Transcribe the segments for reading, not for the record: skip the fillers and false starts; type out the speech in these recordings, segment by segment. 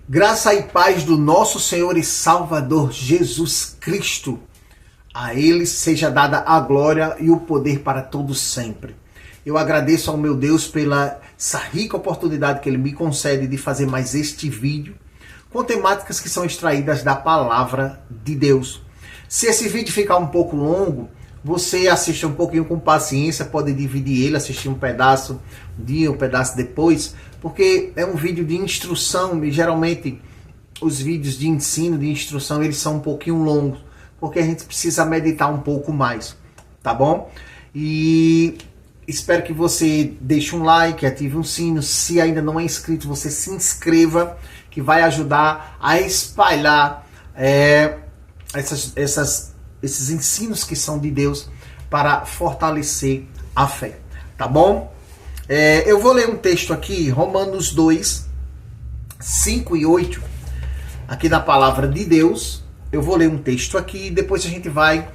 Graça e paz do nosso Senhor e Salvador Jesus Cristo. A Ele seja dada a glória e o poder para todos sempre. Eu agradeço ao meu Deus pela essa rica oportunidade que Ele me concede de fazer mais este vídeo com temáticas que são extraídas da Palavra de Deus. Se esse vídeo ficar um pouco longo, você assiste um pouquinho com paciência, pode dividir ele, assistir um pedaço um dia, um pedaço depois, porque é um vídeo de instrução e geralmente os vídeos de ensino, de instrução, eles são um pouquinho longos, porque a gente precisa meditar um pouco mais, tá bom? E espero que você deixe um like, ative um sino, se ainda não é inscrito, você se inscreva, que vai ajudar a espalhar esses ensinos que são de Deus para fortalecer a fé, tá bom? Eu vou ler um texto aqui, Romanos 2, 5 e 8, aqui da Palavra de Deus. Eu vou ler um texto aqui e depois a gente vai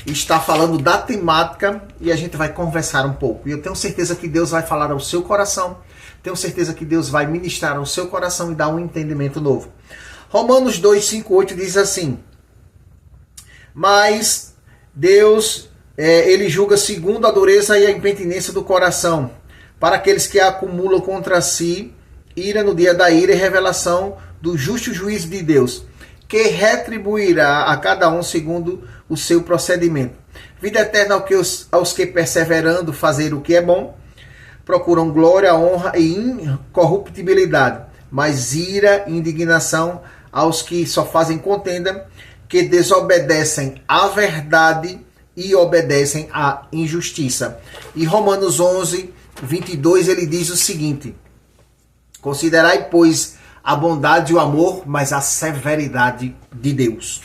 estar falando da temática e a gente vai conversar um pouco. E eu tenho certeza que Deus vai falar ao seu coração, tenho certeza que Deus vai ministrar ao seu coração e dar um entendimento novo. Romanos 2, 5, 8 diz assim: mas Deus, ele julga segundo a dureza e a impenitência do coração, para aqueles que acumulam contra si ira no dia da ira e revelação do justo juízo de Deus, que retribuirá a cada um segundo o seu procedimento. Vida eterna aos que perseverando fazer o que é bom, procuram glória, honra e incorruptibilidade, mas ira e indignação aos que só fazem contenda, que desobedecem à verdade e obedecem à injustiça. E Romanos 11, 22, ele diz o seguinte: considerai, pois, a bondade e o amor, mas a severidade de Deus.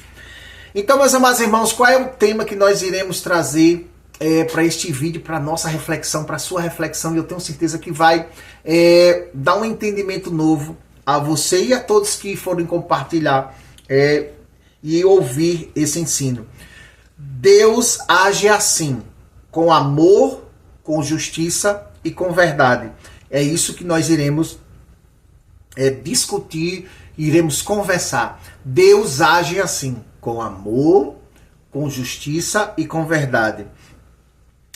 Então, meus amados irmãos, qual é o tema que nós iremos trazer para este vídeo, para a nossa reflexão, para a sua reflexão? E eu tenho certeza que vai dar um entendimento novo a você e a todos que forem compartilhar e ouvir esse ensino. Deus age assim, com amor, com justiça e com verdade. É isso que nós iremos discutir, iremos conversar. Deus age assim, com amor, com justiça e com verdade.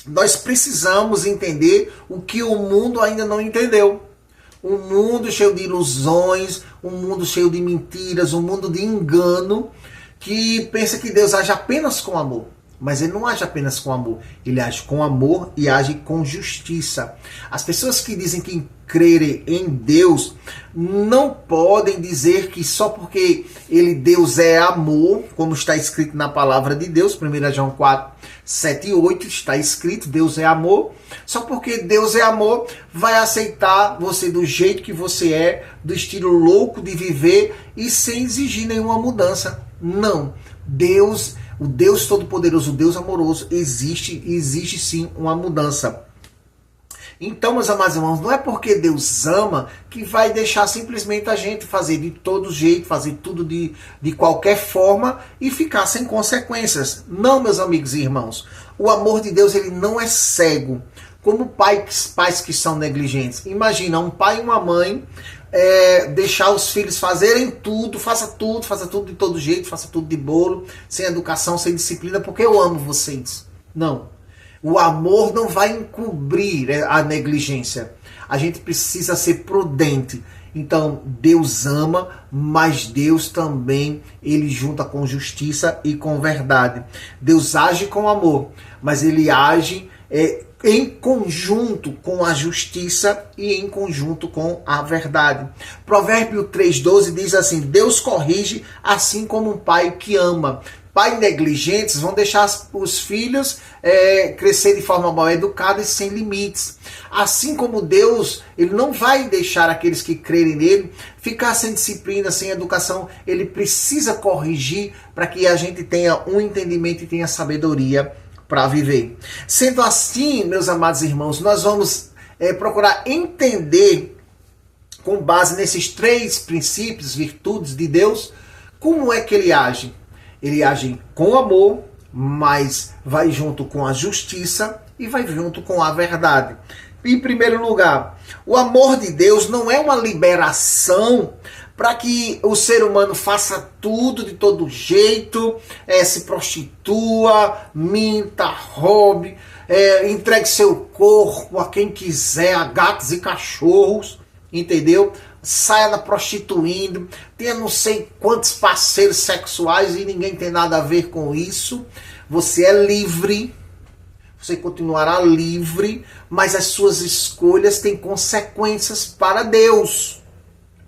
Nós precisamos entender o que o mundo ainda não entendeu. Um mundo cheio de ilusões, um mundo cheio de mentiras, um mundo de engano, que pensa que Deus age apenas com amor. Mas ele não age apenas com amor, ele age com amor e age com justiça. As pessoas que dizem que crerem em Deus não podem dizer que só porque Deus é amor, como está escrito na palavra de Deus, 1 João 4, 7 e 8, está escrito, Deus é amor. Só porque Deus é amor, vai aceitar você do jeito que você é, do estilo louco de viver e sem exigir nenhuma mudança. Não, Deus, o Deus Todo-Poderoso, o Deus amoroso, exige sim uma mudança. Então, meus amados irmãos, não é porque Deus ama que vai deixar simplesmente a gente fazer de todo jeito, fazer tudo de qualquer forma e ficar sem consequências. Não, meus amigos e irmãos, o amor de Deus ele não é cego, como pais que são negligentes. Imagina um pai e uma mãe deixar os filhos fazerem tudo, faça tudo de todo jeito, faça tudo de bolo, sem educação, sem disciplina, porque eu amo vocês. Não. O amor não vai encobrir a negligência. A gente precisa ser prudente. Então, Deus ama, mas Deus também, ele junta com justiça e com verdade. Deus age com amor, mas ele age em conjunto com a justiça e em conjunto com a verdade. Provérbio 3,12 diz assim: Deus corrige assim como um pai que ama. Pais negligentes vão deixar os filhos crescer de forma mal educada e sem limites. Assim como Deus, ele não vai deixar aqueles que crerem nele ficar sem disciplina, sem educação. Ele precisa corrigir para que a gente tenha um entendimento e tenha sabedoria para viver. Sendo assim, meus amados irmãos, nós vamos procurar entender, com base nesses 3 princípios, virtudes de Deus, como é que ele age. Ele age com amor, mas vai junto com a justiça e vai junto com a verdade. Em primeiro lugar, o amor de Deus não é uma liberação para que o ser humano faça tudo de todo jeito, se prostitua, minta, roube, entregue seu corpo a quem quiser, a gatos e cachorros, entendeu? Saia da prostituindo, tenha não sei quantos parceiros sexuais e ninguém tem nada a ver com isso. Você é livre. Você continuará livre, mas as suas escolhas têm consequências para Deus.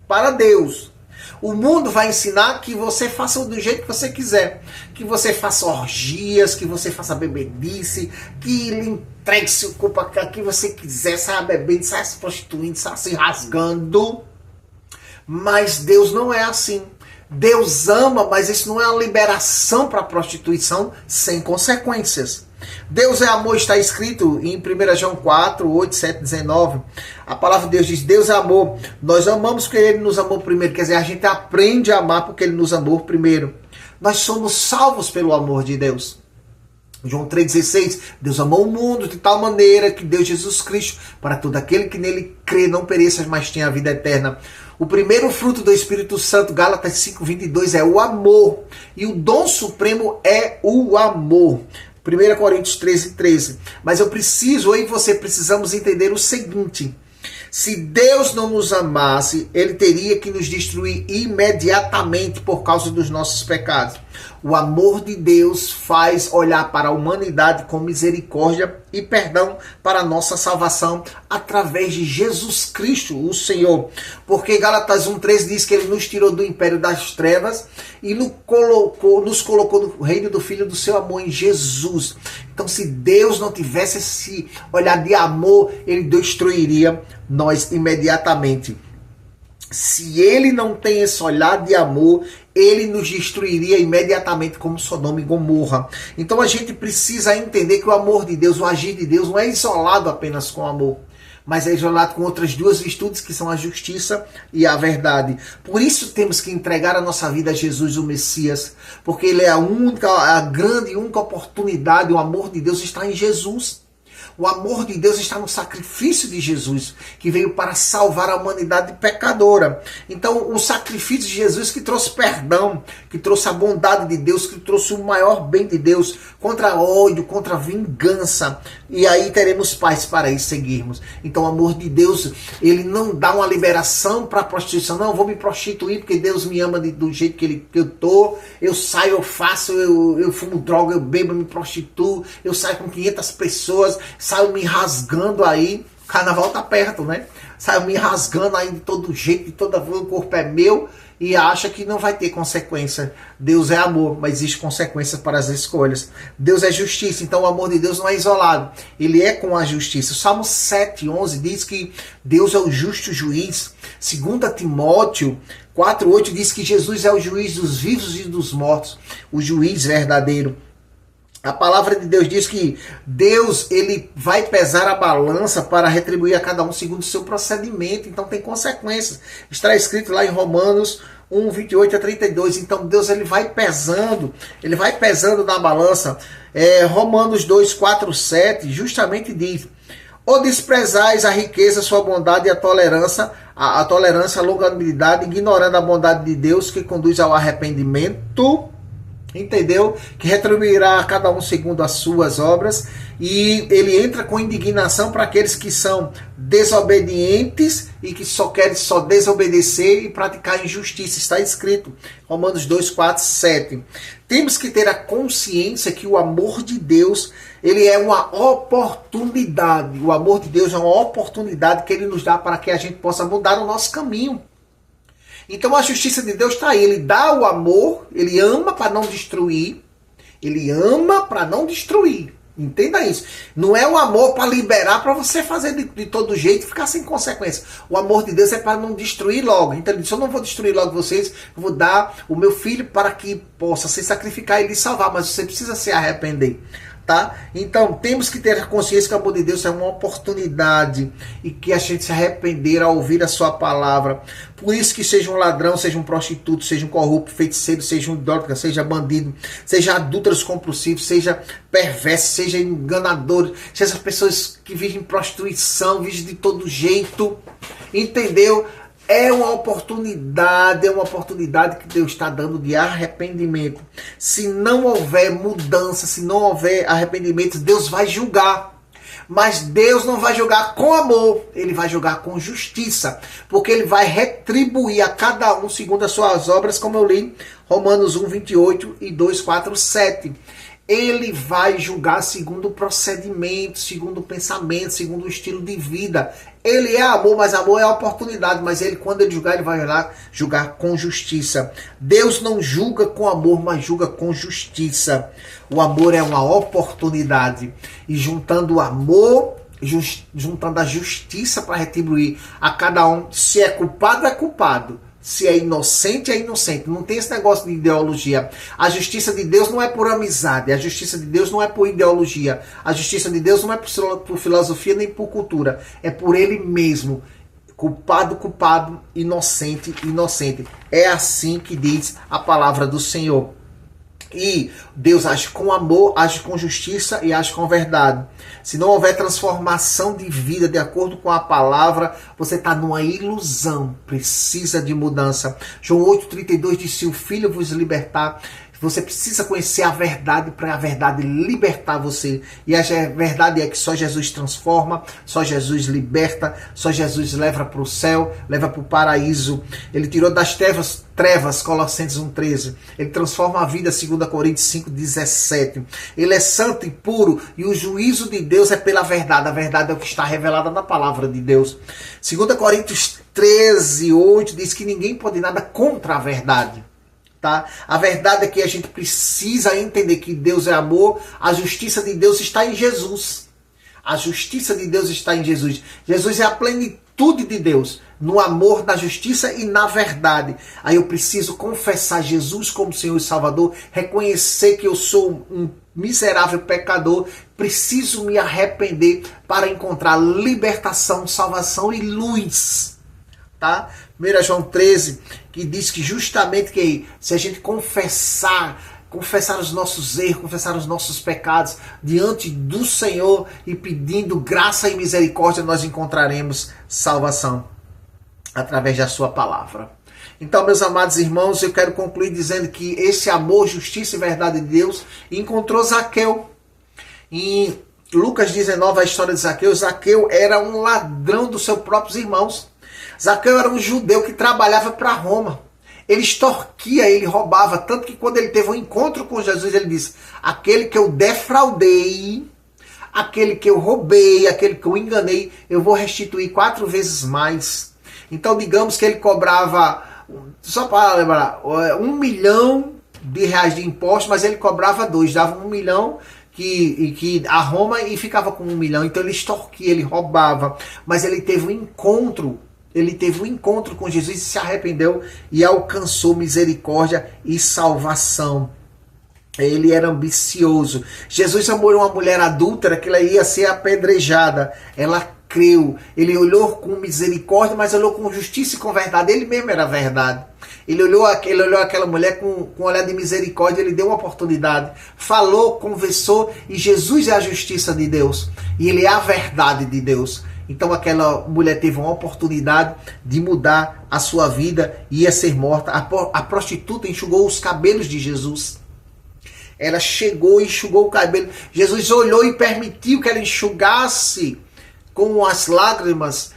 Para Deus. O mundo vai ensinar que você faça do jeito que você quiser. Que você faça orgias, que você faça bebedice, que lhe entregue seu corpo a quem você quiser, saia bebendo, saia se prostituindo, saia se rasgando. Mas Deus não é assim. Deus ama, mas isso não é uma liberação para a prostituição sem consequências. Deus é amor, está escrito em 1 João 4, 8, 7, 19. A palavra de Deus diz, Deus é amor. Nós amamos porque Ele nos amou primeiro. Quer dizer, a gente aprende a amar porque Ele nos amou primeiro. Nós somos salvos pelo amor de Deus. João 3,16, Deus amou o mundo de tal maneira que deu Jesus Cristo para todo aquele que nele crê não pereça, mas tenha a vida eterna. O primeiro fruto do Espírito Santo, Gálatas 5,22, é o amor. E o dom supremo é o amor. 1 Coríntios 13,13. Mas eu e você precisamos entender o seguinte. Se Deus não nos amasse, Ele teria que nos destruir imediatamente por causa dos nossos pecados. O amor de Deus faz olhar para a humanidade com misericórdia e perdão para a nossa salvação através de Jesus Cristo, o Senhor. Porque Gálatas 1,13 diz que Ele nos tirou do império das trevas e nos colocou no reino do Filho do seu amor em Jesus. Então, se Deus não tivesse esse olhar de amor, Ele destruiria nós imediatamente. Se Ele não tem esse olhar de amor, Ele nos destruiria imediatamente como Sodoma e Gomorra. Então a gente precisa entender que o amor de Deus, o agir de Deus não é isolado apenas com amor, mas é isolado com outras duas virtudes que são a justiça e a verdade. Por isso temos que entregar a nossa vida a Jesus, o Messias, porque Ele é a grande e única oportunidade. O amor de Deus está em Jesus. O amor de Deus está no sacrifício de Jesus, que veio para salvar a humanidade pecadora. Então, o sacrifício de Jesus que trouxe perdão, que trouxe a bondade de Deus, que trouxe o maior bem de Deus, contra ódio, contra vingança. E aí teremos paz para isso seguirmos. Então, o amor de Deus, Ele não dá uma liberação para a prostituição. Não, vou me prostituir porque Deus me ama do jeito que eu tô. Eu saio, eu faço, eu fumo droga, eu bebo, eu me prostituo. Eu saio com 500 pessoas, saio me rasgando aí. O carnaval tá perto, né? Saio me rasgando aí de todo jeito, de toda forma, o corpo é meu e acha que não vai ter consequência. Deus é amor, mas existe consequências para as escolhas. Deus é justiça, então o amor de Deus não é isolado. Ele é com a justiça. O Salmo 7:11 diz que Deus é o justo juiz. 2 Timóteo 4:8 diz que Jesus é o juiz dos vivos e dos mortos, o juiz verdadeiro. A palavra de Deus diz que Deus, Ele vai pesar a balança para retribuir a cada um segundo o seu procedimento. Então tem consequências. Está escrito lá em Romanos 1:28-32. Então Deus, Ele vai pesando na balança. Romanos 2:4-7 justamente diz: ou desprezais a riqueza, sua bondade e a tolerância, a longanimidade, ignorando a bondade de Deus que conduz ao arrependimento. Entendeu? Que retribuirá a cada um segundo as suas obras. E ele entra com indignação para aqueles que são desobedientes e que só querem desobedecer e praticar injustiça. Está escrito Romanos 2:4-7. Temos que ter a consciência que o amor de Deus, ele é uma oportunidade. O amor de Deus é uma oportunidade que Ele nos dá para que a gente possa mudar o nosso caminho. Então a justiça de Deus está aí. Ele dá o amor, Ele ama para não destruir. Ele ama para não destruir. Entenda isso. Não é o amor para liberar, para você fazer de todo jeito e ficar sem consequência. O amor de Deus é para não destruir logo. Então Ele disse: eu não vou destruir logo vocês, eu vou dar o meu filho para que possa se sacrificar e lhe salvar. Mas você precisa se arrepender. Tá? Então, temos que ter a consciência que o amor de Deus é uma oportunidade e que a gente se arrepender ao ouvir a sua palavra. Por isso que seja um ladrão, seja um prostituto, seja um corrupto, feiticeiro, seja um idólatra, seja bandido, seja adúlteros compulsivos, seja perverso, seja enganador, seja as pessoas que vivem em prostituição, vivem de todo jeito, entendeu? É uma oportunidade que Deus está dando de arrependimento. Se não houver mudança, se não houver arrependimento, Deus vai julgar. Mas Deus não vai julgar com amor, Ele vai julgar com justiça. Porque Ele vai retribuir a cada um segundo as suas obras, como eu li Romanos 1, 28 e 2, 4, 7. Ele vai julgar segundo o procedimento, segundo o pensamento, segundo o estilo de vida. Ele é amor, mas amor é oportunidade. Mas ele, quando ele julgar, ele vai lá julgar com justiça. Deus não julga com amor, mas julga com justiça. O amor é uma oportunidade. E juntando o amor, juntando a justiça para retribuir a cada um. Se é culpado, é culpado. Se é inocente, é inocente. Não tem esse negócio de ideologia. A justiça de Deus não é por amizade. A justiça de Deus não é por ideologia. A justiça de Deus não é por filosofia nem por cultura. É por Ele mesmo. Culpado, culpado. Inocente, inocente. É assim que diz a palavra do Senhor. E Deus age com amor, age com justiça e age com verdade. Se não houver transformação de vida de acordo com a palavra, você está numa ilusão. Precisa de mudança. João 8,32 diz: se o Filho vos libertar, você precisa conhecer a verdade para a verdade libertar você. E a verdade é que só Jesus transforma, só Jesus liberta, só Jesus leva para o céu, leva para o paraíso. Ele tirou das trevas, Colossenses 1,13. Ele transforma a vida, 2 Coríntios 5,17. Ele é santo e puro e o juízo de Deus é pela verdade. A verdade é o que está revelada na palavra de Deus. 2 Coríntios 13,8 diz que ninguém pode nada contra a verdade. Tá? A verdade é que a gente precisa entender que Deus é amor, a justiça de Deus está em Jesus. A justiça de Deus está em Jesus. Jesus é a plenitude de Deus, no amor, na justiça e na verdade. Aí eu preciso confessar Jesus como Senhor e Salvador, reconhecer que eu sou um miserável pecador, preciso me arrepender para encontrar libertação, salvação e luz. Tá? 1 João 13, que diz que justamente que se a gente confessar os nossos erros, confessar os nossos pecados diante do Senhor e pedindo graça e misericórdia, nós encontraremos salvação através da sua palavra. Então, meus amados irmãos, eu quero concluir dizendo que esse amor, justiça e verdade de Deus encontrou Zaqueu. Em Lucas 19, a história de Zaqueu. Zaqueu era um ladrão dos seus próprios irmãos. Zaqueu era um judeu que trabalhava para Roma. Ele extorquia, ele roubava. Tanto que quando ele teve um encontro com Jesus, ele disse: aquele que eu defraudei, aquele que eu roubei, aquele que eu enganei, eu vou restituir 4 vezes mais. Então digamos que ele cobrava, só para lembrar, R$1 milhão de impostos, mas ele cobrava 2, dava 1 milhão que a Roma e ficava com 1 milhão. Então ele extorquia, ele roubava, mas ele teve um encontro. Ele teve um encontro com Jesus e se arrependeu e alcançou misericórdia e salvação. Ele era ambicioso. Jesus amou uma mulher adúltera que ela ia ser apedrejada. Ela creu. Ele olhou com misericórdia, mas olhou com justiça e com verdade. Ele mesmo era a verdade. Ele olhou aquela mulher com um olhar de misericórdia. Ele deu uma oportunidade. Falou, conversou. E Jesus é a justiça de Deus. E ele é a verdade de Deus. Então aquela mulher teve uma oportunidade de mudar a sua vida e ia ser morta. A prostituta enxugou os cabelos de Jesus. Ela chegou e enxugou o cabelo. Jesus olhou e permitiu que ela enxugasse com as lágrimas,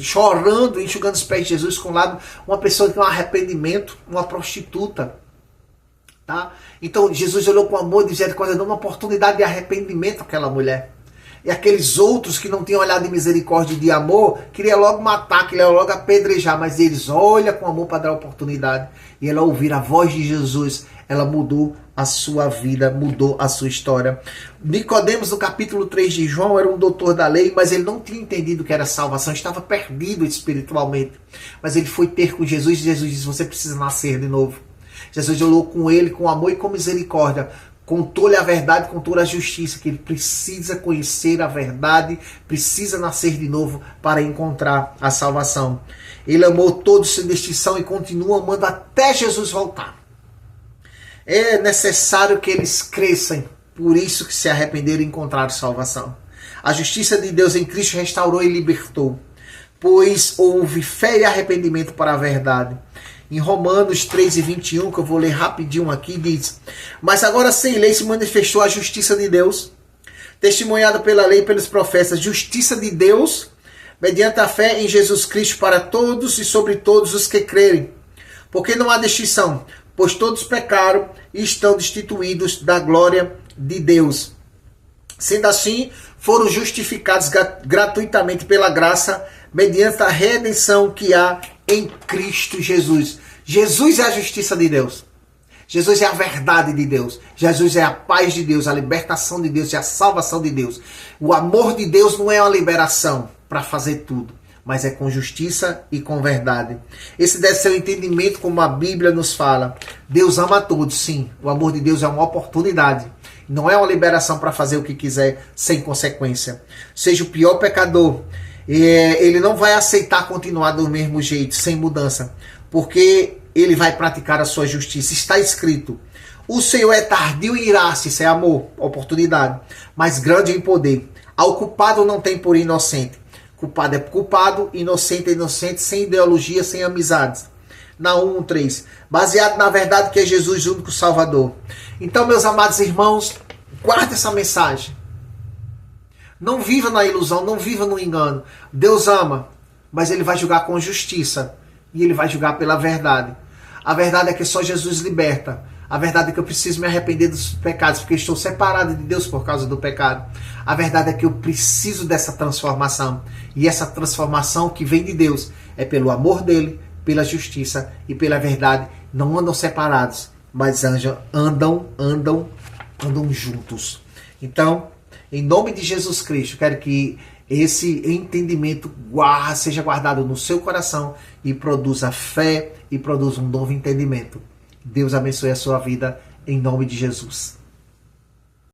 chorando, enxugando os pés de Jesus com lágrimas. Uma pessoa que tem um arrependimento, uma prostituta. Tá? Então Jesus olhou com amor e misericórdia, deu uma oportunidade de arrependimento àquela mulher. E aqueles outros que não tinham olhado de misericórdia e de amor, queriam logo matar, queriam logo apedrejar, mas eles olham com amor para dar oportunidade. E ela ouvir a voz de Jesus, ela mudou a sua vida, mudou a sua história. Nicodemos, no capítulo 3 de João, era um doutor da lei, mas ele não tinha entendido o que era salvação, estava perdido espiritualmente. Mas ele foi ter com Jesus e Jesus disse: você precisa nascer de novo. Jesus olhou com ele com amor e com misericórdia. contou-lhe a verdade, contou-lhe a justiça, que ele precisa conhecer a verdade, precisa nascer de novo para encontrar a salvação. Ele amou todos sem distinção e continua amando até Jesus voltar. É necessário que eles cresçam, por isso que se arrependeram e encontraram salvação. A justiça de Deus em Cristo restaurou e libertou, pois houve fé e arrependimento para a verdade. Em Romanos 3:21, que eu vou ler rapidinho aqui, diz: mas agora sem lei se manifestou a justiça de Deus, testemunhada pela lei e pelos profetas, justiça de Deus mediante a fé em Jesus Cristo para todos e sobre todos os que crerem. Porque não há distinção, pois todos pecaram e estão destituídos da glória de Deus. Sendo assim, foram justificados gratuitamente pela graça, mediante a redenção que há em Cristo Jesus. Jesus é a justiça de Deus. Jesus é a verdade de Deus. Jesus é a paz de Deus, a libertação de Deus e a salvação de Deus. O amor de Deus não é uma liberação para fazer tudo, mas é com justiça e com verdade. Esse deve ser o entendimento como a Bíblia nos fala. Deus ama a todos, sim. O amor de Deus é uma oportunidade. Não é uma liberação para fazer o que quiser sem consequência. Seja o pior pecador, ele não vai aceitar continuar do mesmo jeito, sem mudança, porque ele vai praticar a sua justiça. Está escrito: o Senhor é tardio em irar-se, isso é amor, oportunidade, mas grande em poder. Ao culpado não tem por inocente. Culpado é culpado, inocente é inocente, sem ideologia, sem amizades. Naum 1:3, baseado na verdade que é Jesus, o único Salvador. Então, meus amados irmãos, guarde essa mensagem. Não viva na ilusão, não viva no engano. Deus ama, mas Ele vai julgar com justiça. E Ele vai julgar pela verdade. A verdade é que só Jesus liberta. A verdade é que eu preciso me arrepender dos pecados, porque estou separado de Deus por causa do pecado. A verdade é que eu preciso dessa transformação. E essa transformação que vem de Deus é pelo amor dEle, pela justiça e pela verdade. Não andam separados, mas andam juntos. Então, em nome de Jesus Cristo, quero que esse entendimento seja guardado no seu coração e produza fé e produza um novo entendimento. Deus abençoe a sua vida em nome de Jesus.